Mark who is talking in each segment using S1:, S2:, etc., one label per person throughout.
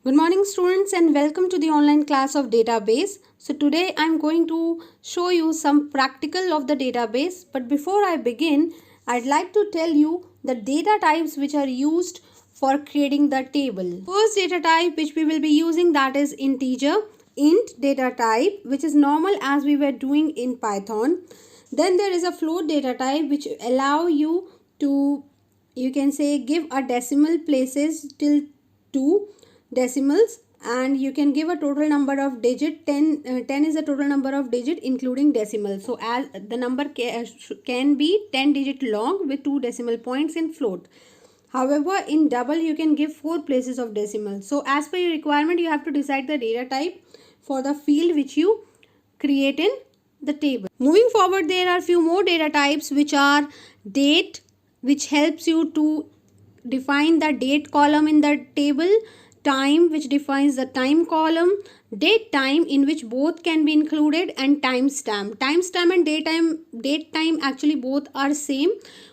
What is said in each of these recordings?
S1: Good morning students and welcome to the online class of database. So today I'm going to show you some practical of the database, but before I begin I'd like to tell you the data types which are used for creating the table. First data type which we will be using, that is integer int data type, which is normal as we were doing in Python. Then there is a float data type which allow you to, you can say, give a decimal places till 2 decimals, and you can give a total number of digit 10 is the total number of digit including decimals. So as the number can be 10 digit long with 2 decimal points in float. However, in double you can give 4 places of decimal. So as per your requirement, you have to decide the data type for the field which you create in the table. Moving forward, there are few more data types which are date, which helps you to define the date column in the table, time, which defines the time column, date time, in which both can be included, and timestamp. Timestamp and date time actually both are same.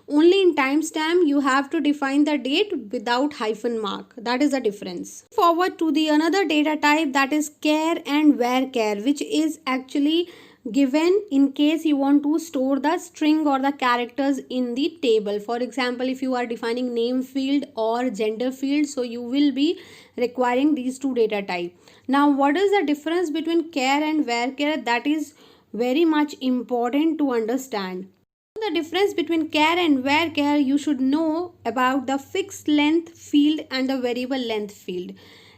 S1: Only in timestamp you have to define the date without hyphen mark. That is the difference. Forward to the another data type, that is char and varchar, which is actually given in case you want to store the string or the characters in the table. For example, if you are defining name field or gender field, so you will be requiring these two data type. Now what is the difference between char and varchar? That is very much important to understand. The difference between char and varchar, you should know about the fixed length field and the variable length field.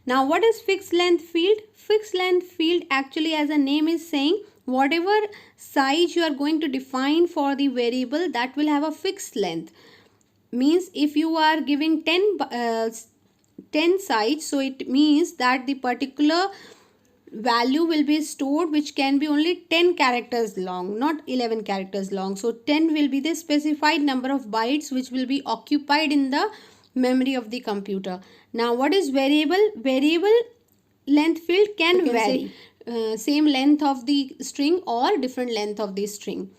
S1: Now what is fixed length field? Fixed length field actually, as the name is saying, whatever size you are going to define for the variable, that will have a fixed length. Means if you are giving 10 size, so it means that the particular value will be stored which can be only 10 characters long, not 11 characters long. So 10 will be the specified number of bytes which will be occupied in the memory of the computer. Now what is variable? Variable length field can vary, same length of the string or different length of the string.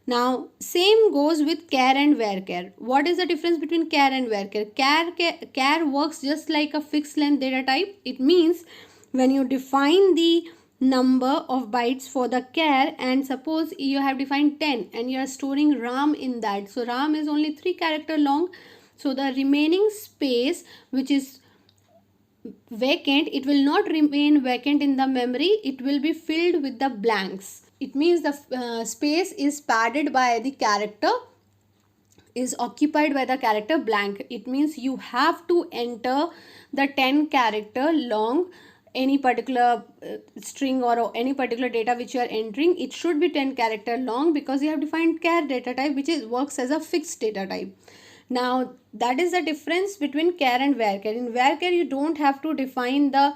S1: Now same goes with char and varchar. What is the difference between char and varchar? Char works just like a fixed length data type. It means when you define the number of bytes for the char, and suppose you have defined 10 and you are storing ram in that, so ram is only 3 character long, so the remaining space which is vacant, it will not remain vacant in the memory, it will be filled with the blanks. It means the space is padded by the character, is occupied by the character blank. It means you have to enter the 10 character long any particular string or any particular data which you are entering. It should be 10 character long because you have defined char data type, which is works as a fixed data type. Now that is the difference between char and varchar. In varchar you don't have to define the,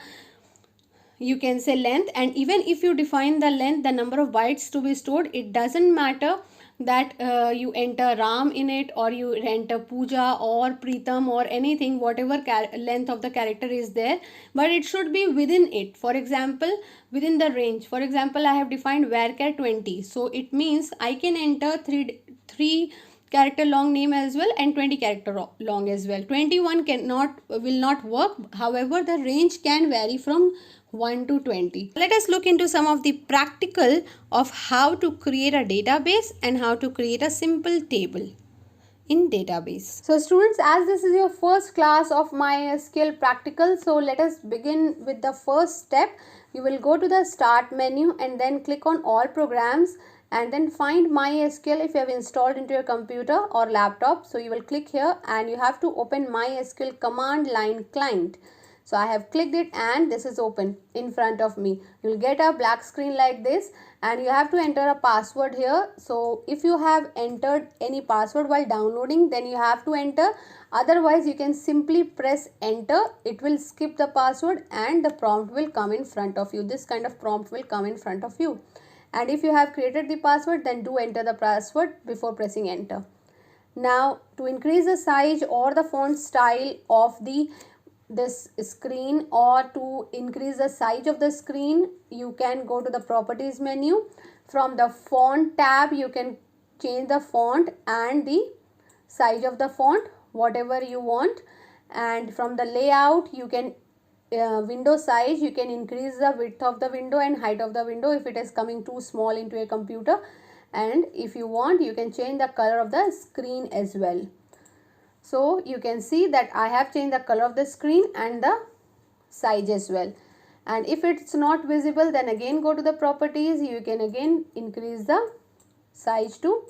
S1: you can say, length, and even if you define the length, the number of bytes to be stored, it doesn't matter that you enter ram in it or you enter puja or pritam or anything, whatever length of the character is there, but it should be within it. For example, within the range. For example, I have defined varchar 20, so it means I can enter 3 character long name as well and 20 character long as well. 21 will not work. However, the range can vary from 1 to 20. Let us look into some of the practical of how to create a database and how to create a simple table in database. So students, as this is your first class of MySQL practical, so let us begin with the first step. You will go to the start menu and then click on all programs and then find MySQL if you have installed into your computer or laptop. So you will click here and you have to open MySQL command line client. So I have clicked it and this is open in front of me. You will get a black screen like this and you have to enter a password here. So if you have entered any password while downloading, then you have to enter. Otherwise you can simply press enter. It will skip the password and the prompt will come in front of you. This kind of prompt will come in front of you. And if you have created the password, then do enter the password before pressing enter. Now to increase the size or the font style of this screen or to increase the size of the screen, you can go to the properties menu. From the font tab, you can change the font and the size of the font, whatever you want. And from the layout, you can window size, you can increase the width of the window and height of the window if it is coming too small into a computer. And if you want, you can change the color of the screen as well. So you can see that I have changed the color of the screen and the size as well. And if it's not visible, then again go to the properties. You can again increase the size to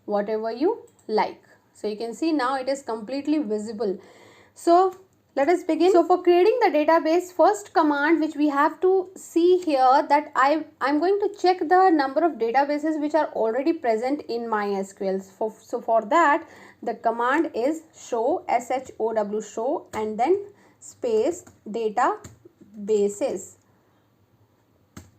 S1: whatever you like. So you can see now it is completely visible. So let us begin. So for creating the database, first command which we have to see here, that I'm going to check the number of databases which are already present in MySQL. So for that, the command is show, show, show, and then space databases,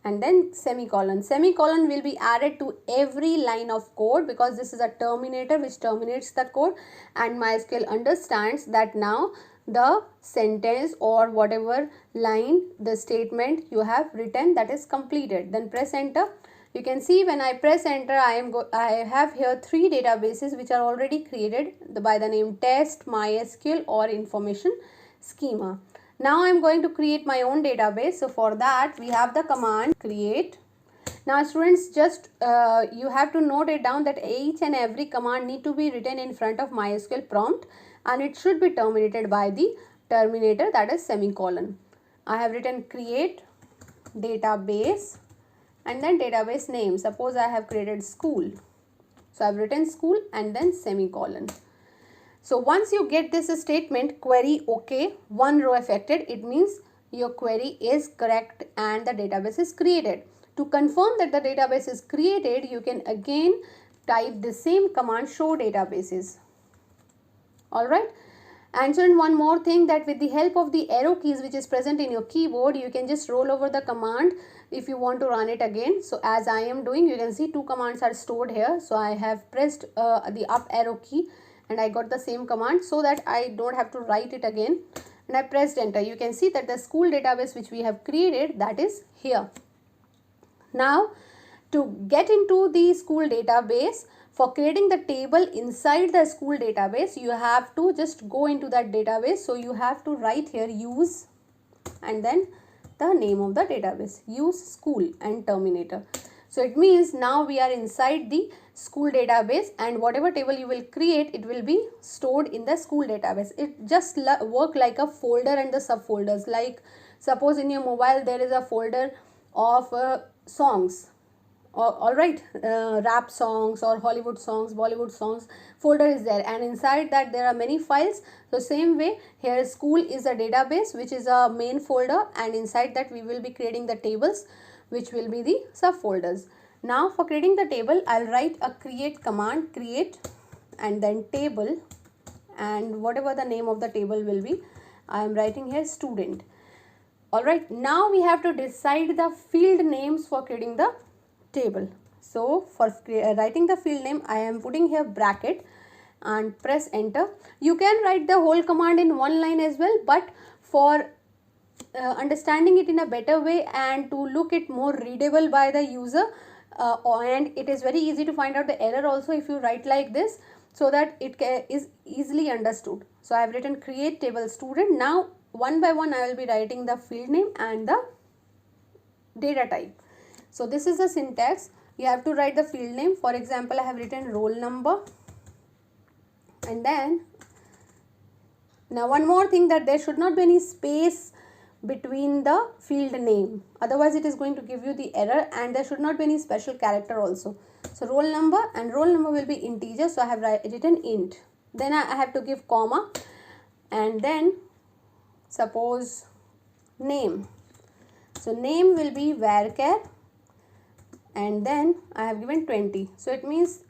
S1: and then semicolon. Semicolon will be added to every line of code because this is a terminator which terminates the code, and MySQL understands that now the sentence or whatever line, the statement you have written, that is completed. Then press enter. You can see when I press enter, I have here 3 databases which are already created by the name test, MySQL, or information schema. Now I am going to create my own database. So for that we have the command create. Now students, just you have to note it down that each and every command need to be written in front of MySQL prompt, and it should be terminated by the terminator, that is semicolon. I have written create database and then database name. Suppose I have created school. So I have written school and then semicolon. So once you get this statement query OK, one row affected, it means your query is correct and the database is created. To confirm that the database is created, you can again type the same command show databases. Alright. And so one more thing, that with the help of the arrow keys which is present in your keyboard, you can just roll over the command if you want to run it again. So as I am doing, you can see 2 commands are stored here. So I have pressed the up arrow key and I got the same command so that I don't have to write it again, and I pressed enter. You can see that the school database which we have created, that is here. Now to get into the school database, for creating the table inside the school database, you have to just go into that database. So you have to write here use and then the name of the database, use school and terminator. So it means now we are inside the school database, and whatever table you will create, it will be stored in the school database. It just work like a folder and the subfolders. Like suppose in your mobile there is a folder of songs, alright, rap songs or Hollywood songs, Bollywood songs, folder is there, and inside that there are many files. So same way here, school is a database which is a main folder, and inside that we will be creating the tables which will be the subfolders. Now for creating the table, I'll write a create command, create and then table, and whatever the name of the table will be, I am writing here student. Alright, now we have to decide the field names for creating the table. So for writing the field name, I am putting here bracket and press enter. You can write the whole command in one line as well, but for understanding it in a better way and to look it more readable by the user, and it is very easy to find out the error also if you write like this, so that it is easily understood. So I have written create table student. Now one by one I will be writing the field name and the data type. So this is the syntax. You have to write the field name. For example, I have written roll number, and then now one more thing, that there should not be any space between the field name, otherwise it is going to give you the error, and there should not be any special character also. So roll number, and roll number will be integer, so I have written int. Then I have to give comma, and then suppose name. So name will be varchar, and then I have given 20. So it means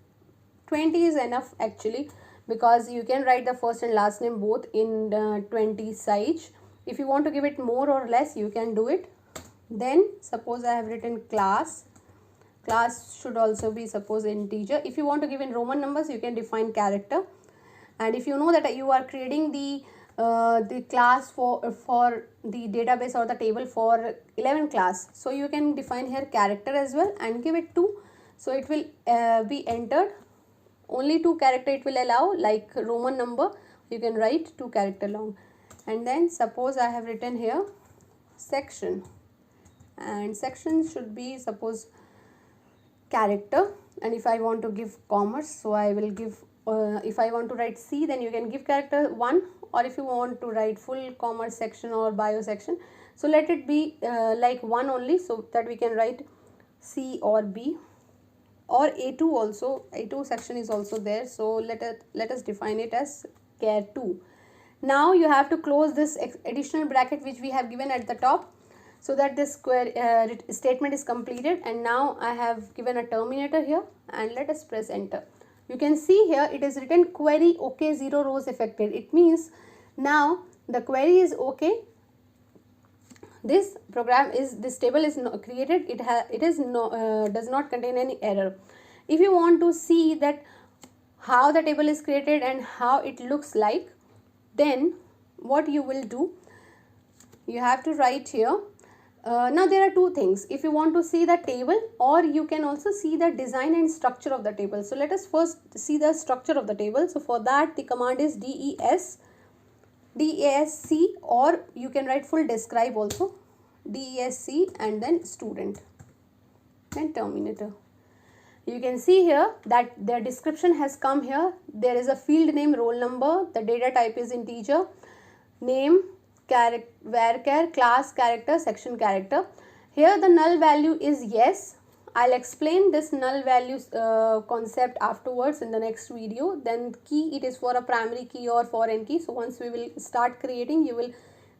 S1: 20 is enough actually, because you can write the first and last name both in 20 size. If you want to give it more or less, you can do it. Then suppose I have written class. Class should also be suppose integer. If you want to give in Roman numbers, you can define character. And if you know that you are creating the class for the database or the table for 11 class, so you can define here character as well and give it 2. So it will be entered. Only 2 character it will allow, like Roman number you can write 2 character long. And then suppose I have written here section, and section should be suppose character. And if I want to give commerce, so I will give if I want to write C, then you can give character 1, or if you want to write full commerce section or bio section, so let it be like 1 only, so that we can write C or B, or A2 also. A2 section is also there, so let us define it as char 2. Now you have to close this additional bracket which we have given at the top, so that this square statement is completed. And now I have given a terminator here, and let us press enter. You can see here it is written query OK, 0 rows affected. It means now the query is OK. This table is created. It does not contain any error. If you want to see that how the table is created and how it looks like, then what you will do, you have to write here. Now there are two things. If you want to see the table, or you can also see the design and structure of the table. So let us first see the structure of the table. So for that the command is DESC, or you can write full describe also, DESC and then student and terminator. You can see here that the description has come here. There is a field name, roll number, the data type is integer, name, varchar, class character, section character. Here the null value is yes. I'll explain this null value concept afterwards in the next video. Then key, it is for a primary key or foreign key. So once we will start creating, you will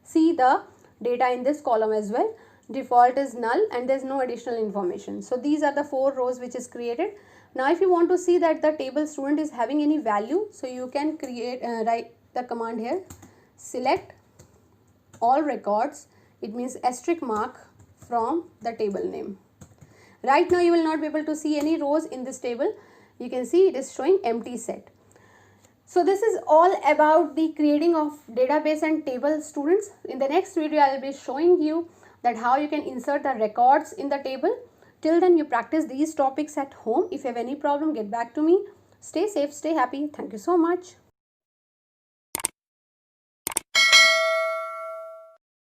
S1: see the data in this column as well. Default is null, and there's no additional information. So these are the 4 rows which is created. Now if you want to see that the table student is having any value, so you can write the command here, select all records, it means asterisk mark from the table name. Right now you will not be able to see any rows in this table. You can see it is showing empty set. So this is all about the creating of database and table, students. In the next video I will be showing you that how you can insert the records in the table. Till then you practice these topics at home. If you have any problem, get back to me. Stay safe, stay happy. Thank you so much.